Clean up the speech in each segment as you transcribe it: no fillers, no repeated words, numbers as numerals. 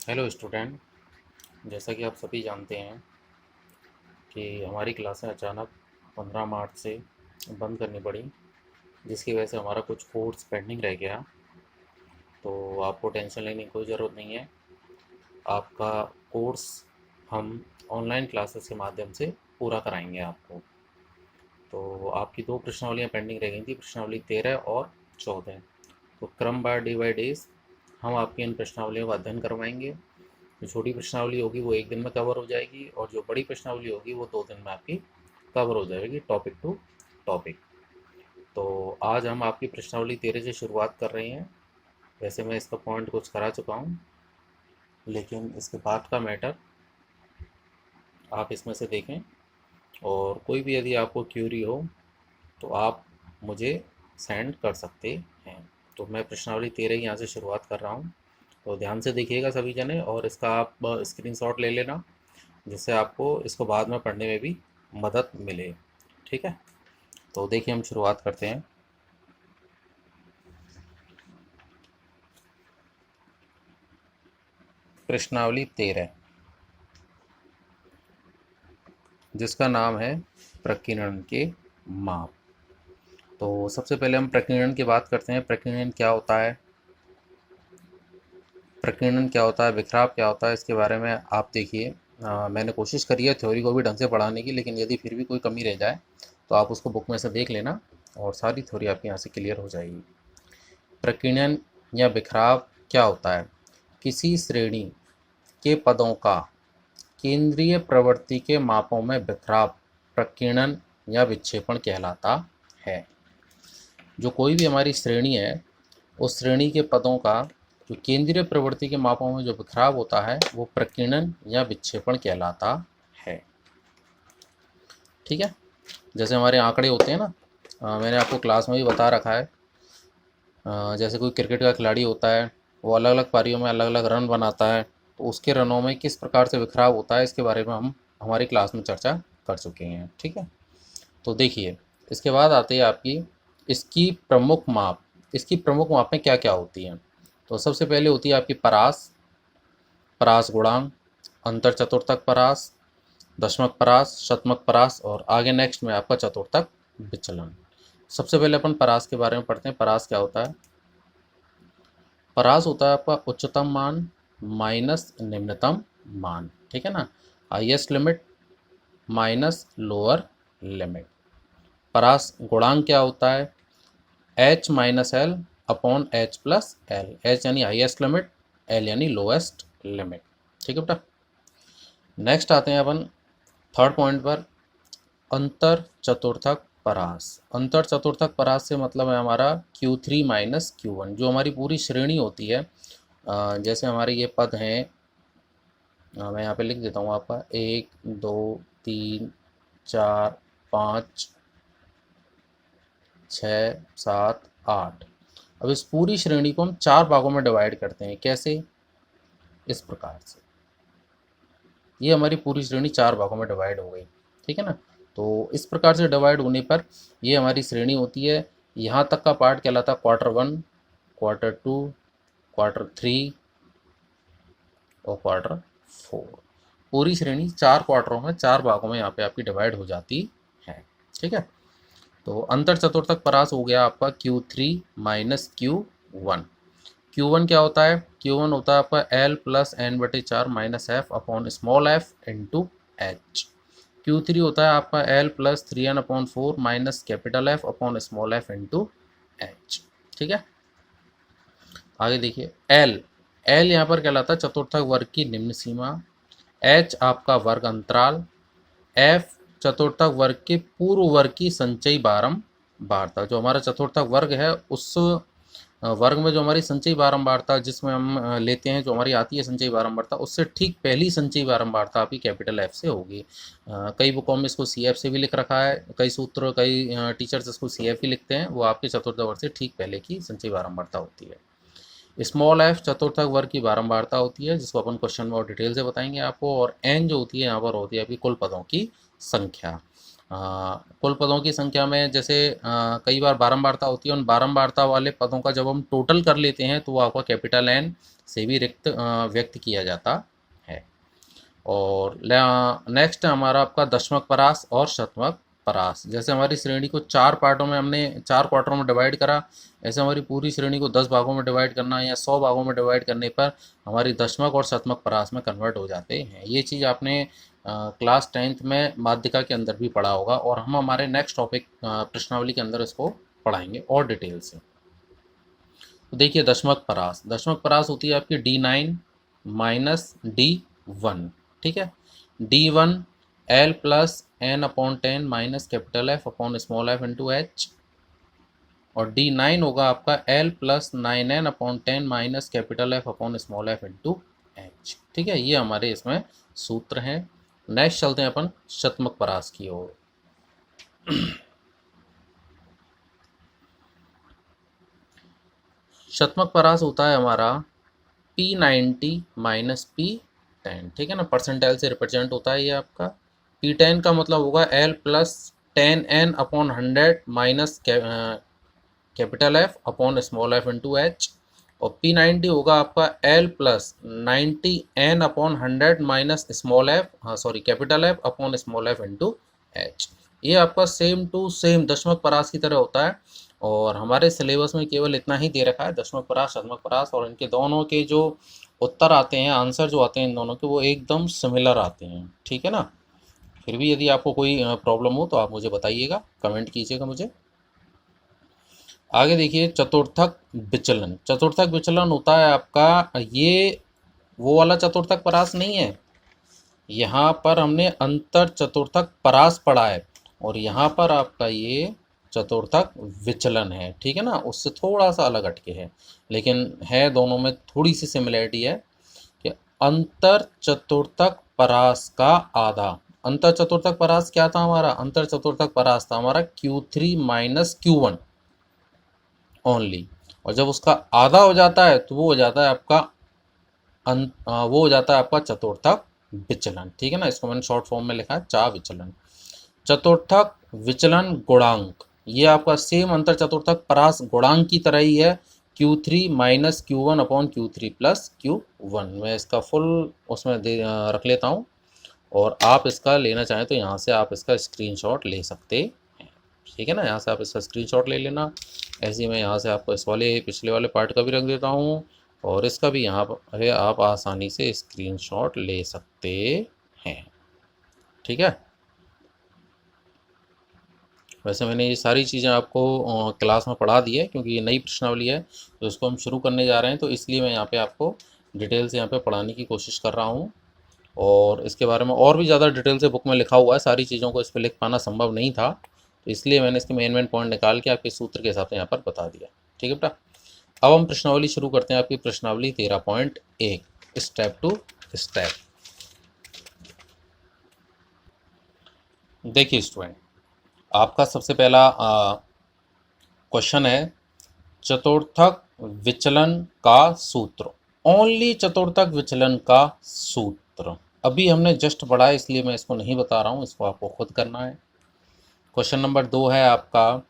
Hello student. जैसा कि आप सभी जानते हैं कि हमारी क्लासें अचानक 15 मार्च से बंद करनी पड़ी, जिसकी वजह से हमारा कुछ कोर्स पेंडिंग रह गया। तो आपको टेंशन लेने की कोई ज़रूरत नहीं है। आपका कोर्स हम ऑनलाइन क्लासेस के माध्यम से पूरा कराएंगे आपको। तो आपकी दो प्रश्नावलियाँ पेंडिंग रह गई थी, प्रश्नावली 13 और 14। तो क्रम बाय डे बाई डेज हम आपकी इन प्रश्नावलियों का अध्ययन करवाएंगे। जो छोटी प्रश्नावली होगी वो एक दिन में कवर हो जाएगी, और जो बड़ी प्रश्नावली होगी वो 2 दिन में आपकी कवर हो जाएगी, टॉपिक टू टॉपिक। तो आज हम आपकी प्रश्नावली 13 से शुरुआत कर रहे हैं। वैसे मैं इसका पॉइंट कुछ करा चुका हूँ, लेकिन इसके बाद का मैटर आप इसमें से देखें, और कोई भी यदि आपको क्यूरी हो तो आप मुझे सेंड कर सकते हैं। तो मैं प्रश्नावली 13 यहाँ से शुरुआत कर रहा हूँ। तो ध्यान से देखिएगा सभी जने, और इसका आप स्क्रीनशॉट ले लेना, जिससे आपको इसको बाद में पढ़ने में भी मदद मिले। ठीक है, तो देखिए हम शुरुआत करते हैं। प्रश्नावली 13, जिसका नाम है प्रकीर्णन के माप। तो सबसे पहले हम प्रकीर्णन की बात करते हैं। प्रकीर्णन क्या होता है, प्रकीर्णन क्या होता है, बिखराव क्या होता है, इसके बारे में आप देखिए। मैंने कोशिश करी है थ्योरी को भी ढंग से पढ़ाने की, लेकिन यदि फिर भी कोई कमी रह जाए तो आप उसको बुक में से देख लेना, और सारी थ्योरी आपकी यहाँ से क्लियर हो जाएगी। प्रकीर्णन या बिखराव क्या होता है, किसी श्रेणी के पदों का केंद्रीय प्रवृत्ति के मापों में बिखराव प्रकीर्णन या विक्षेपण कहलाता है। जो कोई भी हमारी श्रेणी है, उस श्रेणी के पदों का जो केंद्रीय प्रवृत्ति के मापों में जो बिखराव होता है वो प्रकीर्णन या विक्षेपण कहलाता है। ठीक है, जैसे हमारे आंकड़े होते हैं ना, मैंने आपको क्लास में भी बता रखा है। जैसे कोई क्रिकेट का खिलाड़ी होता है, वो अलग अलग पारियों में अलग अलग रन बनाता है, तो उसके रनों में किस प्रकार से बिखराव होता है, इसके बारे में हम हमारी क्लास में चर्चा कर चुके हैं। ठीक है, तो देखिए इसके बाद आती है आपकी इसकी प्रमुख माप। इसकी प्रमुख मापें क्या क्या होती हैं। तो सबसे पहले होती है आपकी परास, परास गुणांक, अंतर चतुर्थक परास, दशमक परास, शतमक परास, और आगे नेक्स्ट में आपका चतुर्थक विचलन। सबसे पहले अपन परास के बारे में पढ़ते हैं। परास क्या होता है, परास होता है आपका उच्चतम मान माइनस निम्नतम मान। ठीक है ना, highest limit minus lower limit. परास गुणांक क्या होता है, H minus L upon H plus L. H यानी हाईएस्ट लिमिट, एल यानी लोएस्ट लिमिट। ठीक है बेटा, नेक्स्ट आते हैं अपन थर्ड पॉइंट पर, अंतर चतुर्थक परास। अंतर चतुर्थक परास से मतलब है हमारा Q3 माइनस Q1। जो हमारी पूरी श्रेणी होती है, जैसे हमारे ये पद हैं, मैं यहाँ पे लिख देता हूँ आपका 1 2 3 4 5 6 7 8। अब इस पूरी श्रेणी को हम 4 भागों में डिवाइड करते हैं। कैसे, इस प्रकार से। ये हमारी पूरी श्रेणी 4 भागों में डिवाइड हो गई। ठीक है ना, तो इस प्रकार से डिवाइड होने पर ये हमारी श्रेणी होती है। यहाँ तक का पार्ट कहलाता है Q1, Q2, Q3 और Q4। पूरी श्रेणी 4 क्वार्टरों में, 4 भागों में यहाँ पे आपकी डिवाइड हो जाती है। ठीक है, तो अंतर चतुर्थक परास हो गया आपका Q3 माइनस Q1। Q1 क्या होता है, Q1 होता है आपका L प्लस एन बटे 4 minus F upon small f into H. Q3 होता है आपका L plus 3n upon 4 minus capital F upon small f into h. ठीक है, आगे देखिए L। L यहाँ पर कहलाता है चतुर्थक वर्ग की निम्न सीमा। H आपका वर्ग अंतराल। F चतुर्थक वर्ग के पूर्व वर्ग की संचयी बारंबारता। जो हमारा चतुर्थक वर्ग है, उस वर्ग में जो हमारी संचयी बारंबारता जिसमें हम लेते हैं, जो हमारी आती है संचयी बारंबारता, उससे ठीक पहली संचयी बारंबारता आपकी कैपिटल एफ से होगी। कई बुकों में इसको सी एफ से भी लिख रखा है, कई सूत्र, कई टीचर्स इसको सी एफ ही लिखते हैं। वो आपके चतुर्थक वर्ग से ठीक पहले की संचयी बारंबारता होती है। स्मॉल एफ चतुर्थक वर्ग की बारंबारता होती है, जिसको अपन क्वेश्चन में और डिटेल से बताएंगे आपको। और एन जो होती है यहाँ पर होती है आपकी कुल पदों की संख्या। कुल पदों की संख्या में जैसे कई बार बारंबारता होती है, उन बारंबारता वाले पदों का जब हम टोटल कर लेते हैं तो वो आपका कैपिटल एन से भी व्यक्त किया जाता है। और नेक्स्ट हमारा आपका दशमक परास और शतमक परास। जैसे हमारी श्रेणी को 4 पार्टों में हमने 4 क्वार्टरों में डिवाइड करा, ऐसे हमारी पूरी श्रेणी को 10 भागों में डिवाइड करना या 100 भागों में डिवाइड करने पर हमारी दशमक और शतमक परास में कन्वर्ट हो जाते हैं। ये चीज़ आपने क्लास 10th में माध्यिका के अंदर भी पढ़ा होगा, और हम हमारे नेक्स्ट टॉपिक प्रश्नावली के अंदर इसको पढ़ाएंगे और डिटेल से। तो देखिए दशमक परास होती है आपकी D9 माइनस D1, ठीक है। D1 L plus n upon 10 minus capital F upon small f into h, और D9 होगा आपका L plus 9n upon 10 minus capital F upon small f into h, ठीक है। ये हमारे इसमें सूत्र हैं। नेक्स्ट चलते हैं अपन शतमक परास की ओर। शतमक परास होता है हमारा P90 माइनस P10, ठीक है ना। परसेंटाइल से रिप्रेजेंट होता है ये आपका। P10 का मतलब होगा L plus 10n upon 100 minus capital F upon small f into h, और P90 होगा आपका L plus 90n upon 100 minus small F capital F upon small f into H. ये आपका सेम टू सेम दशमक परास की तरह होता है, और हमारे सिलेबस में केवल इतना ही दे रखा है, दशमक परास शतमक परास, और इनके दोनों के जो उत्तर आते हैं, आंसर जो आते हैं इन दोनों के, वो एकदम सिमिलर आते हैं, ठीक है ना। फिर भी यदि आपको कोई प्रॉब्लम हो तो आप मुझे बताइएगा, कमेंट कीजिएगा मुझे। आगे देखिए चतुर्थक विचलन। चतुर्थक विचलन होता है आपका, ये वो वाला चतुर्थक परास नहीं है, यहाँ पर हमने अंतर चतुर्थक परास पढ़ा है, और यहाँ पर आपका ये चतुर्थक विचलन है, ठीक है ना। उससे थोड़ा सा अलग हटके है, लेकिन है दोनों में थोड़ी सी सिमिलरिटी है कि अंतर चतुर्थक परास का आधा। अंतर चतुर्थक परास क्या था हमारा? अंतर चतुर्थक परास था हमारा Q3 माइनस Q1 ओनली, और जब उसका आधा हो जाता है तो वो हो जाता है आपका वो हो जाता है आपका चतुर्थक विचलन, ठीक है ना। इसको मैंने शॉर्ट फॉर्म में लिखा है चा विचलन। चतुर्थक विचलन गुणांक, ये आपका सेम अंतर चतुर्थक परास गुणांक की तरह ही है, Q3 minus Q1 upon Q3 plus Q1। मैं इसका फुल उसमें रख लेता हूँ, और आप इसका लेना चाहें तो यहाँ से आप इसका स्क्रीनशॉट ले सकते हैं, ठीक है ना। यहाँ से आप इसका स्क्रीनशॉट ले लेना। ऐसे ही मैं यहाँ से आपको इस वाले पिछले वाले पार्ट का भी रख देता हूँ, और इसका भी यहाँ पर आप आसानी से स्क्रीनशॉट ले सकते हैं, ठीक है। वैसे मैंने ये सारी चीज़ें आपको क्लास में पढ़ा दी है, क्योंकि ये नई प्रश्नावली है तो इसको हम शुरू करने जा रहे हैं, तो इसलिए मैं यहाँ पे आपको डिटेल से यहाँ पे पढ़ाने की कोशिश कर रहा हूँ। और इसके बारे में और भी ज़्यादा डिटेल से बुक में लिखा हुआ है, सारी चीज़ों को इस पर लिख पाना संभव नहीं था, तो इसलिए मैंने इसके मेन पॉइंट निकाल के आपके सूत्र के हिसाब से यहाँ पर बता दिया, ठीक है बेटा। अब हम प्रश्नावली शुरू करते हैं, आपकी प्रश्नावली 13.1 स्टेप टू स्टेप। देखिए स्टूडेंट, आपका सबसे पहला क्वेश्चन है चतुर्थक विचलन का सूत्र। ओनली चतुर्थक विचलन का सूत्र अभी हमने जस्ट पढ़ा है, इसलिए मैं इसको नहीं बता रहा हूँ, इसको आपको खुद करना है। क्वेश्चन नंबर 2 है आपका,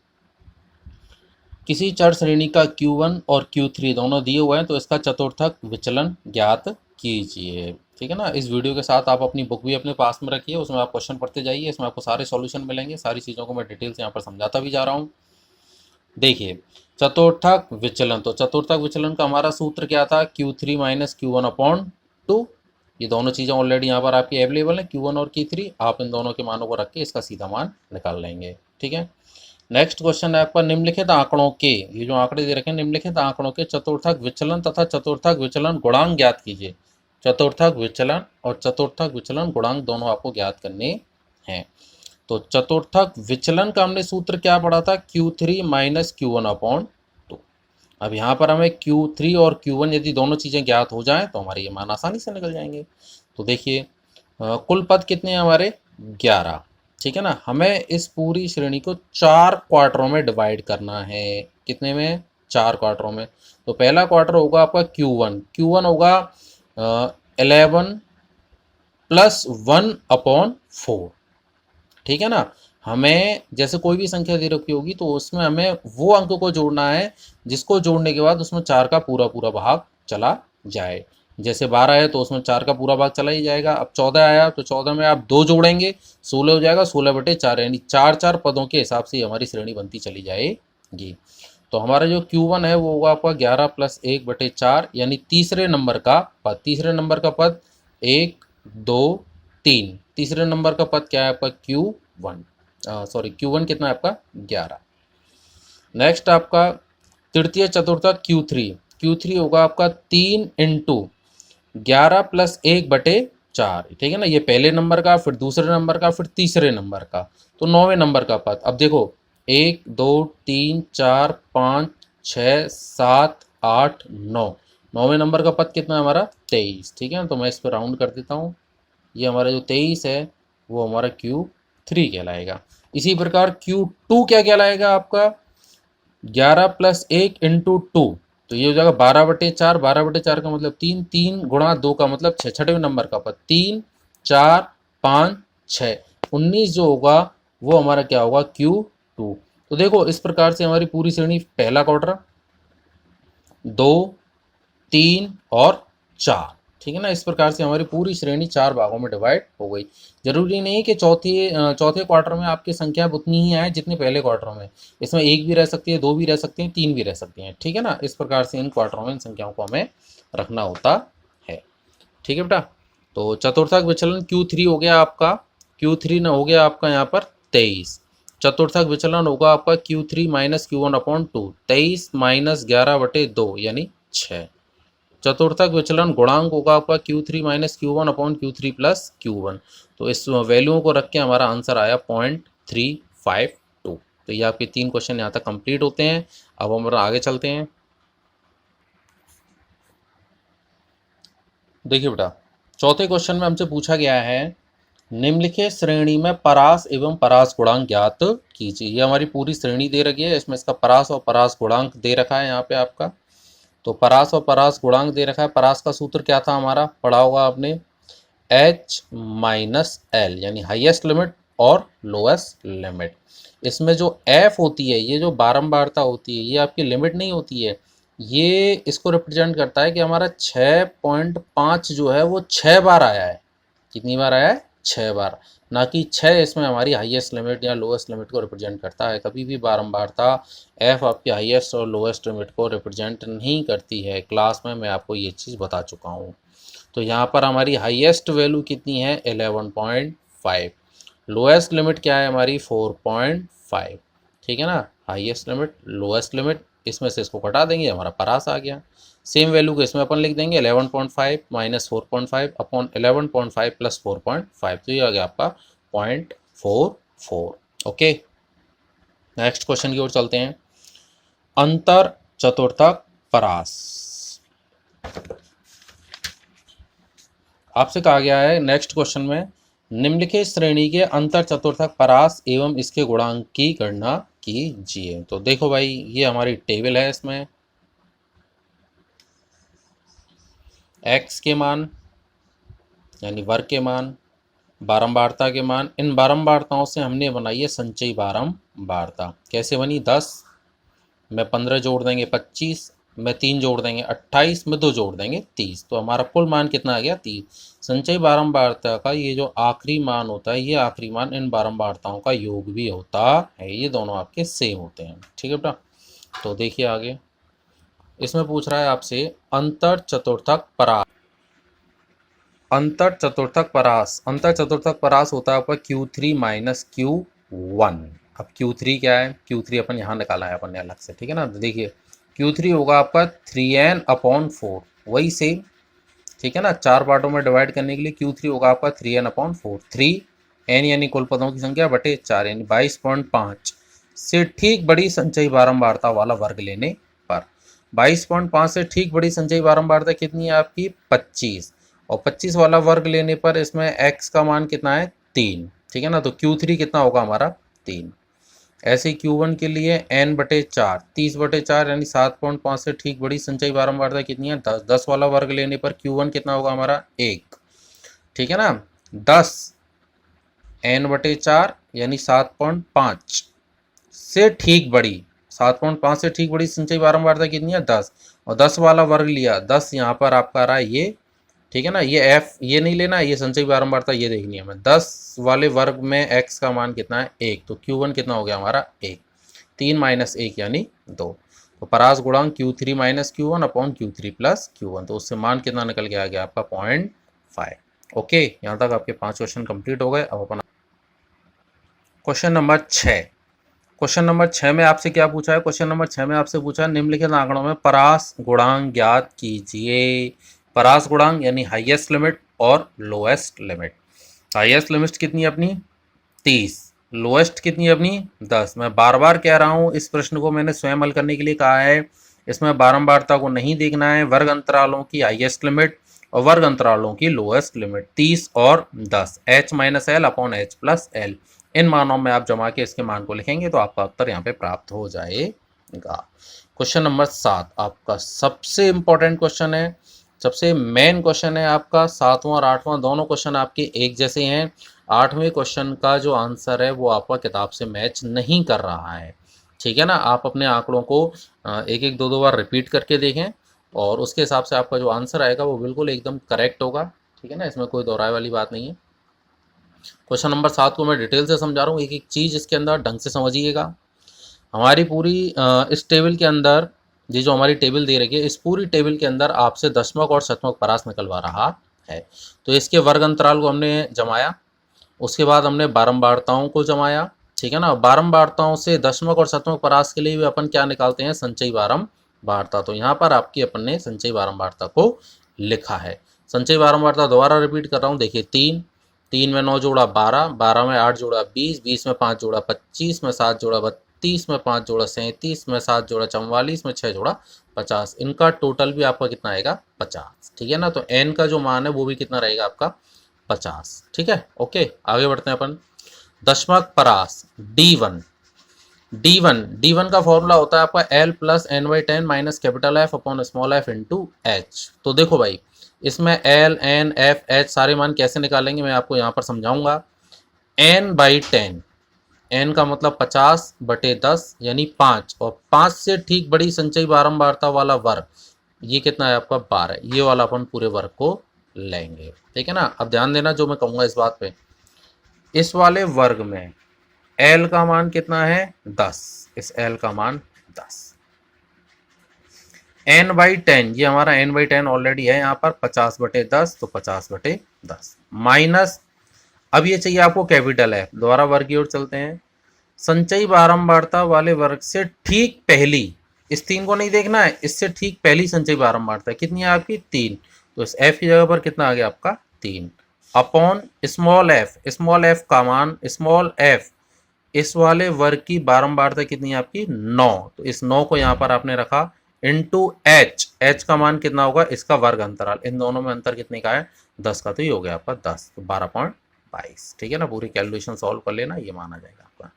किसी चर श्रेणी का Q1 और Q3 दोनों दिए हुए हैं, तो इसका चतुर्थक विचलन ज्ञात कीजिए, ठीक है ना। इस वीडियो के साथ आप अपनी बुक भी अपने पास में रखिए, उसमें आप क्वेश्चन पढ़ते जाइए, इसमें आपको सारे सॉल्यूशन मिलेंगे। सारी चीज़ों को मैं डिटेल से यहाँ पर समझाता भी जा रहा हूँ। देखिए चतुर्थक विचलन, तो चतुर्थक विचलन का हमारा सूत्र क्या था? Q3 minus Q1 upon 2। ये दोनों चीज़ें ऑलरेडी यहाँ पर आपकी अवेलेबल हैं, Q1 और Q3। आप इन दोनों के मानों को रख के इसका सीधा मान निकाल लेंगे, ठीक है। नेक्स्ट क्वेश्चन है आपका, निम्नलिखित आंकड़ों के, ये जो आंकड़े दे रखे हैं, निम्नलिखित आंकड़ों के चतुर्थक विचलन तथा चतुर्थक विचलन गुणांक ज्ञात कीजिए। चतुर्थक विचलन और चतुर्थक विचलन गुणांक दोनों आपको ज्ञात करने हैं। तो चतुर्थक विचलन का हमने सूत्र क्या पढ़ा था? Q3 minus Q1 upon 2। अब यहाँ पर हमें Q3 और Q1 यदि दोनों चीज़ें ज्ञात हो जाएं तो हमारे ये मान आसानी से निकल जाएंगे। तो देखिए कुल पद कितने हैं हमारे? 11, ठीक है ना। हमें इस पूरी श्रेणी को 4 क्वार्टरों में डिवाइड करना है। कितने में? 4 क्वार्टरों में। तो पहला क्वार्टर होगा आपका Q1 होगा 11 प्लस 1 अपॉन 4, ठीक है ना। हमें जैसे कोई भी संख्या दे रखी होगी तो उसमें हमें वो अंक को जोड़ना है जिसको जोड़ने के बाद उसमें 4 का पूरा पूरा भाग चला जाए। जैसे 12 है तो उसमें 4 का पूरा भाग चला ही जाएगा। अब 14 आया तो 14 में आप 2 जोड़ेंगे, 16 हो जाएगा, 16/4 यानी 4-4 पदों के हिसाब से हमारी श्रेणी बनती चली जाएगी। तो हमारा जो Q1 है वो होगा आपका 11 + 1/4 यानी तीसरे नंबर का पद। तीसरे नंबर का पद 1, 2, 3। तीसरे नंबर का पद क्या है आपका Q1, सॉरी Q1 कितना है आपका 11। नेक्स्ट आपका तृतीय चतुर्थक Q3। Q3 होगा आपका 3 × 11 + 1/4। ठीक है ना, ये पहले नंबर का, फिर दूसरे नंबर का, फिर तीसरे नंबर का, तो 9वें नंबर का पद। अब देखो 1, 2, 3, 4, 5, 6, 7, 8, 9। 9वें नंबर का पद कितना है हमारा 23। ठीक है ना, तो मैं इस पर राउंड कर देता हूँ। ये हमारा जो 23 है वो हमारा Q3 कहलाएगा। इसी प्रकार Q2 क्या कहलाएगा आपका 11 + 1 × 2, तो ये हो जाएगा 12/4। 12/4 का मतलब 3, 3 × 2 का मतलब 6। छठवें नंबर का पद 3, 4, 5, 6, 19 जो होगा वो हमारा क्या होगा Q2। तो देखो इस प्रकार से हमारी पूरी श्रेणी पहला क्वार्टर, 2, 3 और 4। ठीक है ना, इस प्रकार से हमारी पूरी श्रेणी 4 भागों में डिवाइड हो गई। जरूरी नहीं कि चौथे क्वार्टर में आपकी संख्या उतनी ही आए जितनी पहले क्वार्टर में। इसमें 1 भी रह सकती है, 2 भी रह सकती हैं, 3 भी रह सकती हैं। ठीक है ना, इस प्रकार से इन क्वार्टरों में इन संख्याओं को हमें रखना होता है। ठीक है बेटा, तो चतुर्थक विचलन Q3 हो गया आपका, Q3 न हो गया आपका यहाँ पर 23। चतुर्थक विचलन होगा आपका Q3 - Q1/2, 23 - 11/2 यानी 6। चतुर्थक विचलन गुणांक होगा आपका Q3 - Q1/Q3 + Q1। तो इस वैल्यूओं को रख के हमारा आंसर आया 0.352। तो ये आपके 3 क्वेश्चन यहाँ तक कंप्लीट होते हैं। अब हम आगे चलते हैं। देखिए बेटा, चौथे क्वेश्चन में हमसे पूछा गया है निम्नलिखित श्रेणी में परास एवं परास गुणांक ज्ञात कीजिए। ये हमारी पूरी श्रेणी दे रखी है, इसमें इसका परास और परास गुणांक दे रखा है यहाँ पे आपका। तो परास और परास गुणांक दे रखा है। परास का सूत्र क्या था हमारा, पढ़ा होगा आपने, H - L यानी हाईएस्ट लिमिट और लोएस्ट लिमिट। इसमें जो F होती है, ये जो बारंबारता होती है, ये आपकी लिमिट नहीं होती है। ये इसको रिप्रेजेंट करता है कि हमारा 6.5 जो है वो 6 बार आया है। कितनी बार आया है 6 बार, ना कि 6 इसमें हमारी हाईएस्ट लिमिट या लोएस्ट लिमिट को रिप्रेजेंट करता है। कभी भी बारंबारता F आपकी हाईएस्ट और लोएस्ट लिमिट को रिप्रेजेंट नहीं करती है। क्लास में मैं आपको ये चीज़ बता चुका हूँ। तो यहाँ पर हमारी हाईएस्ट वैल्यू कितनी है 11.5, लोएस्ट लिमिट क्या है हमारी 4.5। ठीक है ना, हाईएस्ट लिमिट लोएस्ट लिमिट, इसमें से इसको घटा देंगे हमारा परास आ गया। सेम वैल्यू को इसमें अपन लिख देंगे 11.5 - 4.5 अपॉन 11.5 + 4.5, तो ये आ गया आपका 0.44। ओके, नेक्स्ट क्वेश्चन की ओर चलते हैं। अंतर चतुर्थक परास। आपसे कहा गया है नेक्स्ट क्वेश्चन में निम्नलिखित श्रेणी के अंतर चतुर्थक परास एवं इसके गुणांक की गणना कीजिए। तो देखो भाई, ये हमारी टेबल है, इसमें x के मान यानी वर्ग के मान, बारंबारता के मान, इन बारंबारताओं से हमने बनाई है संचयी बारंबारता। कैसे बनी, 10 में 15 जोड़ देंगे 25, में 3 जोड़ देंगे 28, में 2 जोड़ देंगे 30, तो हमारा कुल मान कितना आ गया 30। संचयी बारंबारता का ये जो आखिरी मान होता है, ये आखिरी मान इन बारंबारताओं का योग भी होता है। ये दोनों आपके सेम होते हैं। ठीक है बेटा, तो देखिए आगे इसमें पूछ रहा है आपसे अंतर चतुर्थक परास। अंतर चतुर्थक परास, अंतर चतुर्थक परास होता है आपका Q3 - Q1। अब Q3 क्या है, Q3 अपन यहाँ निकाला है अपन ने अलग से। ठीक है ना, तो देखिए Q3 होगा आपका 3n/4, वही सेम। ठीक है ना, 4 पार्टों में डिवाइड करने के लिए Q3 होगा आपका 3n/4। 3n यानी कुल पदों की संख्या बटे 4 यानी 22.5 से ठीक बड़ी संचयी बारंबारता वाला वर्ग लेने पर। 22.5 से ठीक बड़ी संचयी बारंबारता कितनी है आपकी 25, और 25 वाला वर्ग लेने पर इसमें x का मान कितना है 3। ठीक है ना, तो Q3 कितना होगा हमारा 3। ऐसे ही Q1 के लिए n/4, 30/4 यानी 7.5 से ठीक बड़ी संचयी बारंबारता कितनी है 10। 10 वाला वर्ग लेने पर Q1 कितना होगा हमारा 1। ठीक है ना, 10 n/4 यानी 7.5 से ठीक बड़ी, 7.5 से ठीक बड़ी संचयी बारंबारता कितनी है 10, और 10 वाला वर्ग लिया, 10 यहाँ पर आपका आ रहा है ये, ठीक है ना, ये एफ ये नहीं लेना, ये संचयी बारंबारता ये देखनी है हमें। 10 वाले वर्ग में एक्स का मान कितना है 1, तो Q1 कितना हो गया हमारा 1, 3 माइनस 1 यानी 2, तो परास गुणांक Q3 minus Q1 upon Q3 plus Q1, तो उससे मान कितना निकल के आ गया आपका 0.5। ओके, यहाँ तक आपके 5 क्वेश्चन कंप्लीट हो गए। अब अपन क्वेश्चन नंबर 6, क्वेश्चन नंबर 6 में आपसे क्या पूछा है, क्वेश्चन नंबर 6 में आपसे पूछा है निम्नलिखित आंकड़ों में परास गुणांक ज्ञात कीजिए। परास गुणांक यानी हाईएस्ट लिमिट और लोएस्ट लिमिट। हाईएस्ट लिमिट कितनी है अपनी 30, लोएस्ट कितनी है अपनी 10। मैं बार बार कह रहा हूँ, इस प्रश्न को मैंने स्वयं हल करने के लिए कहा है, इसमें बारंबारता को नहीं देखना है, वर्ग अंतरालों की हाईएस्ट लिमिट और वर्ग अंतरालों की लोएस्ट लिमिट 30 और 10, h minus L upon H plus L, इन मानों में आप जमा के इसके मान को लिखेंगे तो आपका उत्तर यहाँ पे प्राप्त हो जाएगा। क्वेश्चन नंबर 7 आपका सबसे इंपॉर्टेंट क्वेश्चन है, सबसे मेन क्वेश्चन है आपका। 7वां और 8वां दोनों क्वेश्चन आपके एक जैसे हैं। 8वें क्वेश्चन का जो आंसर है वो आपका किताब से मैच नहीं कर रहा है, ठीक है ना। आप अपने आंकड़ों को एक एक दो बार रिपीट करके देखें और उसके हिसाब से आपका जो आंसर आएगा वो बिल्कुल एकदम करेक्ट होगा, ठीक है ना, इसमें कोई दोहराए वाली बात नहीं है। क्वेश्चन नंबर 7 को मैं डिटेल से समझा रहा हूँ, एक एक चीज़ इसके अंदर ढंग से समझिएगा। हमारी पूरी इस टेबल के अंदर, ये जो हमारी टेबल दे रखी है, इस पूरी टेबल के अंदर आपसे दशमलव और शतमलव परास निकलवा रहा है। तो इसके वर्ग अंतराल को हमने जमाया, उसके बाद हमने बारंबारताओं को जमाया, ठीक है ना। बारंबारताओं से दशमलव और शतमलव परास के लिए भी अपन क्या निकालते हैं, संचयी बारंबारता। तो यहाँ पर आपकी अपन ने संचयी बारंबारता को लिखा है। संचयी बारंबारता दोबारा रिपीट कर रहा हूँ, देखिए 3, 3 में 9 जोड़ा 12, 12 में 8 जोड़ा 20, 20 में 5 जोड़ा 25, में 7 जोड़ा 32, में 5 जोड़ा 37, में 7 जोड़ा 44, में 6 जोड़ा 50, इनका टोटल भी आपका कितना आएगा 50, ठीक है ना। तो n का जो मान है वो भी कितना रहेगा आपका 50, ठीक है। ओके, आगे बढ़ते हैं अपन। दशमलव परास D1, D1 का फॉर्मूला होता है आपका L plus n/10 minus capital F upon small f into H. तो देखो भाई, इसमें L N F H सारे मान कैसे निकालेंगे मैं आपको यहाँ पर समझाऊंगा। n/10, n का मतलब 50/10 यानी 5, और 5 से ठीक बड़ी संचयी बारंबारता वाला वर्ग ये कितना है आपका 12, ये वाला अपन पूरे वर्ग को लेंगे, ठीक है ना। अब ध्यान देना जो मैं कहूँगा इस बात पे, इस वाले वर्ग में L का मान कितना है 10, इस L का मान 10, n/10 ये हमारा n/10 ऑलरेडी है यहाँ पर 50/10, तो 50/10 माइनस, अब ये चाहिए आपको कैपिटल F, दोबारा वर्ग की ओर चलते हैं। संचयी बारंबारता वाले वर्ग से ठीक पहली, इस 3 को नहीं देखना है, इससे ठीक पहली संचयी बारंबारता कितनी है आपकी 3, तो इस F की जगह पर कितना आ गया आपका 3 अपॉन स्मॉल f का मान स्मॉल f, इस वाले वर्ग की बारंबारता कितनी है आपकी 9, तो इस 9 को यहाँ पर आपने रखा इंटू h का मान कितना होगा इसका वर्ग अंतराल, इन दोनों में अंतर कितने का है 10 का, तो ये हो गया आपका 10, तो 12.22, ठीक है ना। पूरी कैलकुलेशन सॉल्व कर लेना, ये माना जाएगा आपका।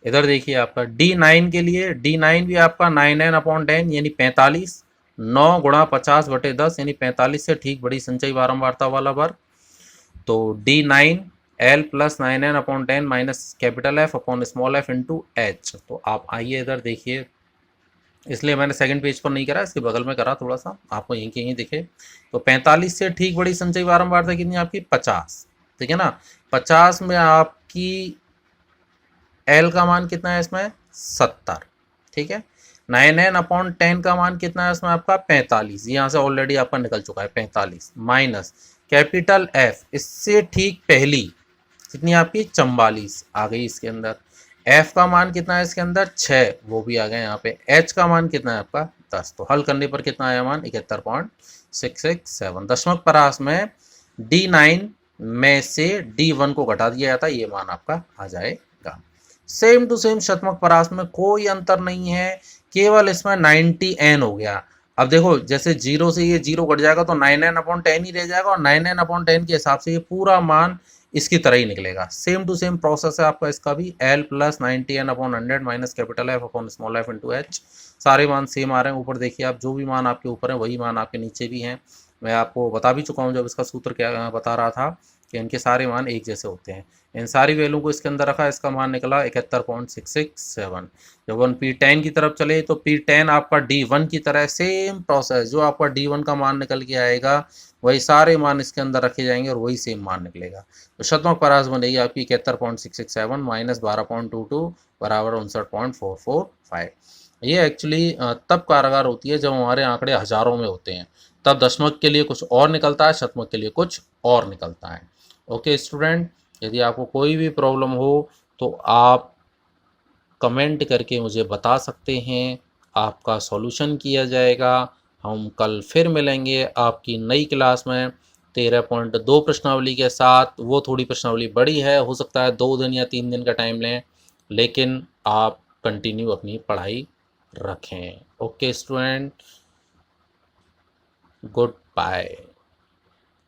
इधर देखिए आपका D9 के लिए, D9 भी आपका 9n/10 यानी 45, 9 गुणा 50/10 यानी 45 से ठीक बड़ी संचयी बारंबारता वाला वर्ग। तो D9 L plus 9n/10 minus capital F upon small f into H. तो आप आइए इधर देखिए, इसलिए मैंने सेकंड पेज पर नहीं करा, इसके बगल में करा, थोड़ा सा आपको यहीं के यहीं दिखे। तो 45 से ठीक बड़ी संचयी बारंबारता कितनी आपकी 50, ठीक है ना। 50 में आपकी L का मान कितना है इसमें 70, ठीक है। 9n/10 का मान कितना है इसमें आपका 45, यहाँ से ऑलरेडी आपका निकल चुका है 45, माइनस कैपिटल F, इससे ठीक पहली कितनी आपकी 44 आ गई इसके अंदर। F का मान कितना है इसके अंदर 6, वो भी आ गया यहाँ पे। H का मान कितना है आपका 10, तो हल करने पर कितना आया मान 71.667। दशमलव परास में D9 में से D1 को घटा दिया जाता है, ये मान आपका आ जाएगा। सेम टू सेम शतमक परास में कोई अंतर नहीं है, केवल इसमें 90n हो गया। अब देखो जैसे 0 से ये 0 घट जाएगा तो 9n/10 ही रह जाएगा, और 9n/10 के हिसाब से ये पूरा मान इसकी तरह ही निकलेगा। सेम टू सेम प्रोसेस है आपका इसका भी, L plus 90n/100 minus capital F upon small f into H. सारे मान सेम आ रहे हैं, ऊपर देखिए आप, जो भी मान आपके ऊपर है वही मान आपके नीचे भी हैं। मैं आपको बता भी चुका हूँ जब इसका सूत्र क्या बता रहा था कि इनके सारे मान एक जैसे होते हैं। इन सारी वैल्यू को इसके अंदर रखा, इसका मान निकला 71.667। जब हम P10 की तरफ चले तो P10 आपका D1 की तरह सेम प्रोसेस, जो आपका D1 का मान निकल के आएगा वही सारे मान इसके अंदर रखे जाएंगे और वही सेम मान निकलेगा। तो शतमक परास बनेगी आपकी 71.667 माइनस 12.22 बराबर 59.445। ये एक्चुअली तब कारगर होती है जब हमारे आंकड़े हजारों में होते हैं, तब दशमलव के लिए कुछ और निकलता है, शतमलव के लिए कुछ और निकलता है। ओके स्टूडेंट, यदि आपको कोई भी प्रॉब्लम हो तो आप कमेंट करके मुझे बता सकते हैं, आपका सॉल्यूशन किया जाएगा। हम कल फिर मिलेंगे आपकी नई क्लास में 13.2 प्रश्नावली के साथ। वो थोड़ी प्रश्नावली बड़ी है, हो सकता है 2 दिन या 3 दिन का टाइम लें, लेकिन आप कंटिन्यू अपनी पढ़ाई रखें। Okay student, good bye.